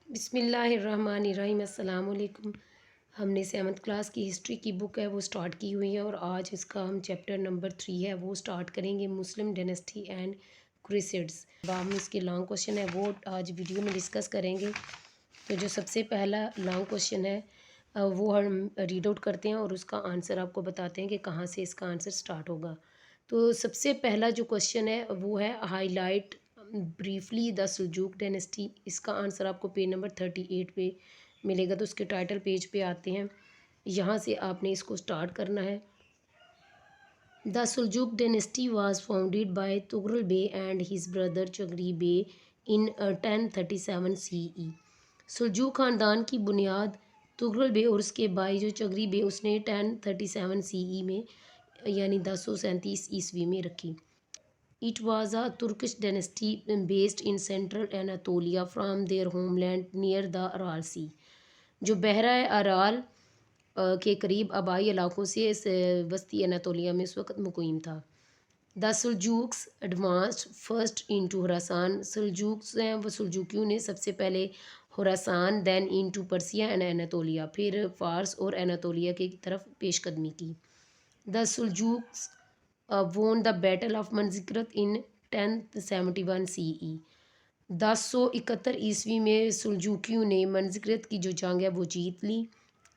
بسم اللہ الرحمن الرحیم۔ السلام علیکم۔ ہم نے 7th کلاس کی ہسٹری کی بک ہے وہ سٹارٹ کی ہوئی ہے، اور آج اس کا ہم چیپٹر نمبر 3 ہے وہ سٹارٹ کریں گے، مسلم ڈینسٹی اینڈ کروسیڈز۔ ہم اس کے لانگ کوشچن ہے وہ آج ویڈیو میں ڈسکس کریں گے۔ تو جو سب سے پہلا لانگ کوشچن ہے وہ ہم ریڈ آؤٹ کرتے ہیں اور اس کا آنسر آپ کو بتاتے ہیں کہ کہاں سے اس کا آنسر سٹارٹ ہوگا۔ تو سب سے پہلا جو کوشچن ہے وہ ہے ہائی لائٹ بریفلی دا سلجوک ڈینسٹی۔ اس کا آنسر آپ کو پیج نمبر 38 پہ ملے گا۔ تو اس کے ٹائٹل پیج پہ آتے ہیں، یہاں سے آپ نے اس کو سٹارٹ کرنا ہے۔ The Seljuk dynasty was founded by Tughril Bey and his brother چغری بے ان 1037 CE۔ سلجوک خاندان کی بنیاد تغرل بے اور اس کے بھائی جو چغری بے اس نے 1037 CE میں یعنی 1037 عیسوی میں رکھی۔ It was a Turkish dynasty based in central Anatolia from their homeland near the Aral Sea، جو بحیرہ ارال کے قریب آبائی علاقوں سے اس وسطی اناتولیہ میں اس وقت مقیم تھا۔ دا سلجوکس ایڈوانسڈ فرسٹ انٹو خراسان۔ سلجوکس ہیں وہ سلجوکیوں نے سب سے پہلے خراسان دین انٹو پرسیا اینڈ اناتولیہ، پھر فارس اور اناتولیہ کی طرف پیش قدمی کی۔ دا سلجوکس won the Battle of منزکرت in 1071 CE۔ 1071 عیسوی میں سلجوکیوں نے منزکرت کی جو جنگ ہے وہ جیت لی۔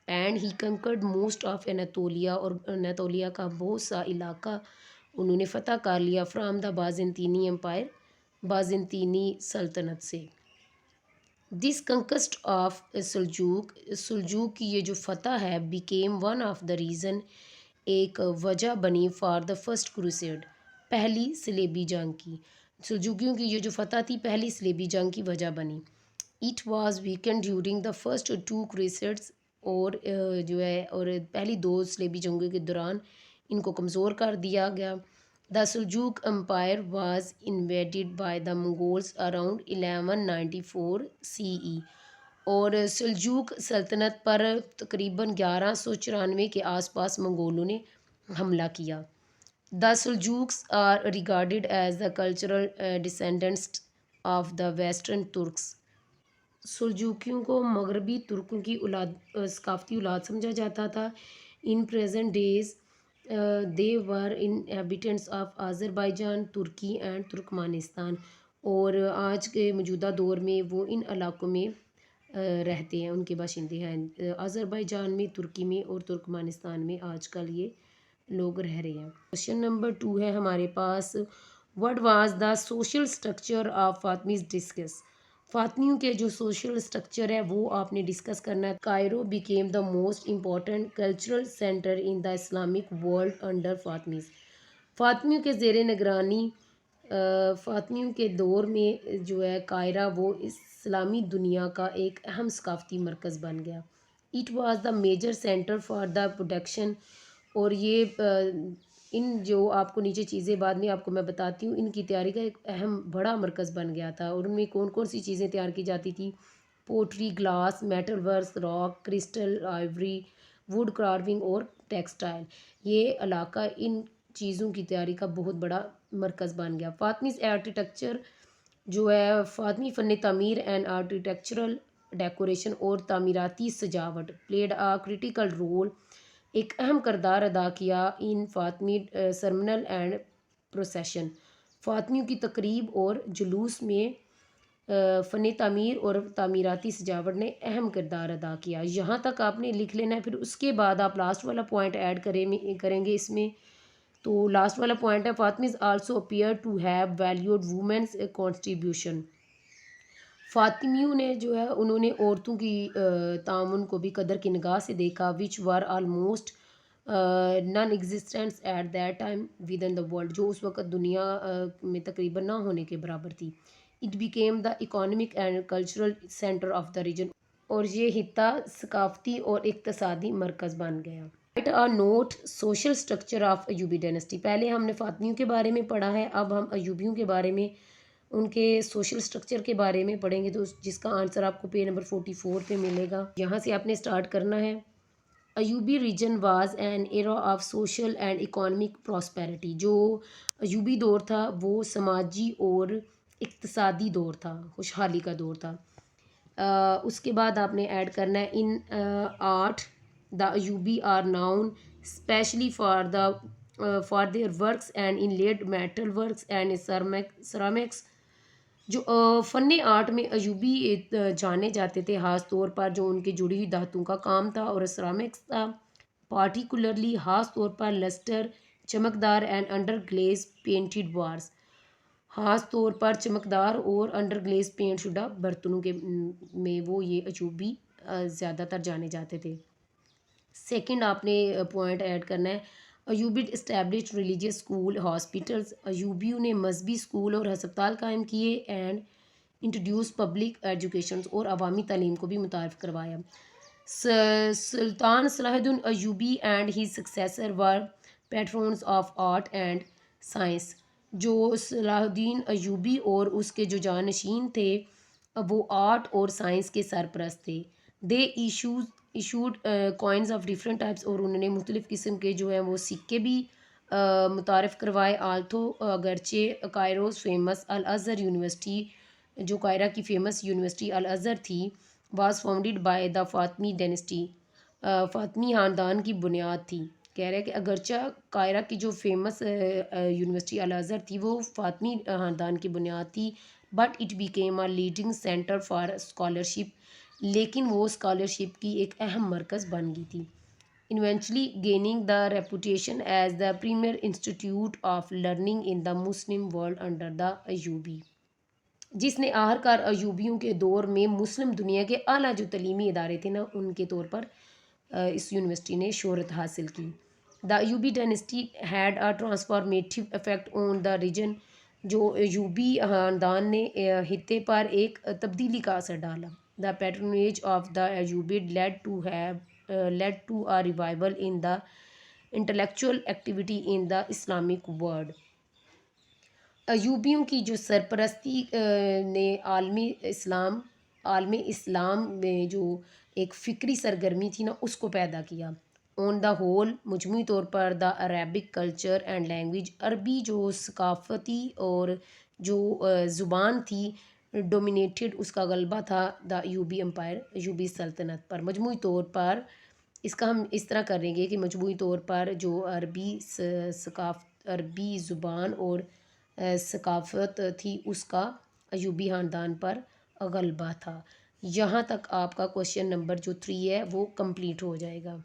And he کنکرڈ most of Anatolia, اور اناتولیا کا بہت سا علاقہ انہوں نے فتح کر لیا فرام دا بازنطینی امپائر، بازنطینی سلطنت سے۔ دس کنکسٹ آف سلجوک، سلجوک کی یہ جو فتح ہے became one of the reason, ایک وجہ بنی فار دا فرسٹ کروسیڈ، پہلی صلیبی جنگ کی۔ سلجوکیوں کی یہ جو فتح تھی پہلی صلیبی جنگ کی وجہ بنی۔ It was weakened during the first two crusades, اور جو ہے اور پہلی دو صلیبی جنگوں کے دوران ان کو کمزور کر دیا گیا۔ The Seljuk empire was invaded by the Mongols around 1194 CE، اور سلجوک سلطنت پر تقریباً 1194 کے آس پاس منگولوں نے حملہ کیا۔ The Seljuks are regarded as the cultural descendants of the western Turks. سلجوکیوں کو مغربی ترکوں کی ثقافتی اولاد سمجھا جاتا تھا۔ In present days they were inhabitants of Azerbaijan, Turkey and Turkmenistan, اور آج کے موجودہ دور میں وہ ان علاقوں میں رہتے ہیں، ان کے باشندے ہیں، آذربائیجان میں، ترکی میں اور ترکمانستان میں آج کل یہ لوگ رہ رہے ہیں۔ کوشچن نمبر 2 ہے ہمارے پاس، what was the social structure of Fatimids discuss. فاطمیوں کے جو سوشل اسٹرکچر ہے وہ آپ نے ڈسکس کرنا ہے۔ Cairo became the most important cultural centre in the Islamic world under Fatimids. فاطمیوں کے زیر نگرانی فاطمیوں کے دور میں جو ہے قاہرہ وہ اسلامی دنیا کا ایک اہم ثقافتی مرکز بن گیا۔ It was the major centre for the production, اور یہ ان جو آپ کو نیچے چیزیں بعد میں آپ کو میں بتاتی ہوں، ان کی تیاری کا ایک اہم بڑا مرکز بن گیا تھا، اور ان میں کون کون سی چیزیں تیار کی جاتی تھی؟ Pottery, glass, metal works, rock, crystal, ivory, wood carving اور ٹیکسٹائل۔ یہ علاقہ ان چیزوں کی تیاری کا بہت بڑا مرکز بن گیا۔ فاطمیز آرکیٹیکچر جو ہے فاطمی فن تعمیر اینڈ آرکیٹیکچرل ڈیکوریشن اور تعمیراتی سجاوٹ پلیڈ آ کریٹیکل رول، ایک اہم کردار ادا کیا ان فاطمی سرمنل اینڈ پروسیشن، فاطمیوں کی تقریب اور جلوس میں فن تعمیر اور تعمیراتی سجاوٹ نے اہم کردار ادا کیا۔ یہاں تک آپ نے لکھ لینا ہے، پھر اس کے بعد آپ لاسٹ والا پوائنٹ ایڈ کریں گے اس میں۔ تو لاسٹ والا پوائنٹ ہے، Fatimids also appear to have valued women's contribution. فاطمیوں نے جو ہے انہوں نے عورتوں کی تعاون کو بھی قدر کی نگاہ سے دیکھا، which were almost non existence at that time with in the world, جو اس وقت دنیا میں تقریباً نہ ہونے کے برابر تھی۔ It became the economic and cultural centre of the region, اور یہ خطہ ثقافتی اور اقتصادی مرکز بن گیا۔ Write a note social structure of Ayyubi dynasty. پہلے ہم نے فاطمیوں کے بارے میں پڑھا ہے، اب ہم ایوبیوں کے بارے میں ان کے سوشل اسٹرکچر کے بارے میں پڑھیں گے، تو جس کا آنسر آپ کو پیج نمبر 44 پہ ملے گا۔ یہاں سے آپ نے سٹارٹ کرنا ہے۔ Ayyubi region was an era of social and economic prosperity. جو ایوبی دور تھا وہ سماجی اور اقتصادی دور تھا، خوشحالی کا دور تھا۔ اس کے بعد آپ نے ایڈ کرنا ہے in art the Ayyubi are known especially for their works and in lead metal works and ceramics. جو فن آرٹ میں ایوبی جانے جاتے تھے خاص طور پر جو ان کے جڑی ہوئی دھاتوں کا کام تھا اور سرامکس تھا، پارٹیکولرلی خاص طور پر لسٹر چمکدار اینڈ انڈر گلیز پینٹڈ وارس، خاص طور پر چمکدار اور انڈر گلیز پینٹ شدہ برتنوں کے میں وہ یہ ایوبی زیادہ تر جانے جاتے تھے. سیکنڈ آپ نے پوائنٹ ایڈ کرنا ہے Ayyubi establish religious school hospitals. ایوبیوں نے مذہبی اسکول اور ہسپتال قائم کیے اینڈ انٹروڈیوس پبلک ایجوکیشنز اور عوامی تعلیم کو بھی متعارف کروایا. Sultan Salahuddin Ayyubi and his successors were patrons of art and science. جو صلاح الدین ایوبی اور اس کے جو جانشین تھے وہ آرٹ اور سائنس کے سرپرست تھے. They issued coins of different types, اور انہوں نے مختلف قسم کے جو ہیں وہ سکے بھی متعارف کروائے. آلتھو اگرچہ کائروز فیمس الازہر یونیورسٹی، جو قاہرہ کی فیمس یونیورسٹی الازہر تھی، was founded by the Fatimi dynasty, Fatimi خاندان کی بنیاد تھی. کہہ رہے ہیں کہ اگرچہ قاہرہ کی جو فیمس یونیورسٹی الازہر تھی وہ فاطمی خاندان کی بنیاد تھی، but it became a leading centre for scholarship, لیکن وہ اسکالرشپ کی ایک اہم مرکز بن گئی تھی. Eventually gaining the reputation as the premier institute of learning in the Muslim world under the Ayyubi, جس نے آخرکار ایوبیوں کے دور میں مسلم دنیا کے اعلیٰ جو تعلیمی ادارے تھے نا ان کے طور پر اس یونیورسٹی نے شہرت حاصل کی. The Ayyubi dynasty had a transformative effect on the region. جو ایوبی خاندان نے خطے پر ایک تبدیلی کا اثر ڈالا. The patronage of the Ayyubi led to a revival in the intellectual activity in the Islamic world. ایوبیوں کی جو سرپرستی نے عالم اسلام میں جو ایک فکری سرگرمی تھی نا اس کو پیدا کیا. آن دا ہول مجموعی طور پر the Arabic culture and language, عربی جو ثقافتی اور جو زبان تھی ڈومینیٹڈ، اس کا غلبہ تھا دا ایوبی امپائر، ایوبی سلطنت پر. مجموعی طور پر اس کا ہم اس طرح کریں گے کہ مجموعی طور پر جو عربی زبان اور ثقافت تھی اس کا ایوبی خاندان پر غلبہ تھا. یہاں تک آپ کا کوشچن نمبر جو 3 ہے وہ کمپلیٹ ہو جائے گا.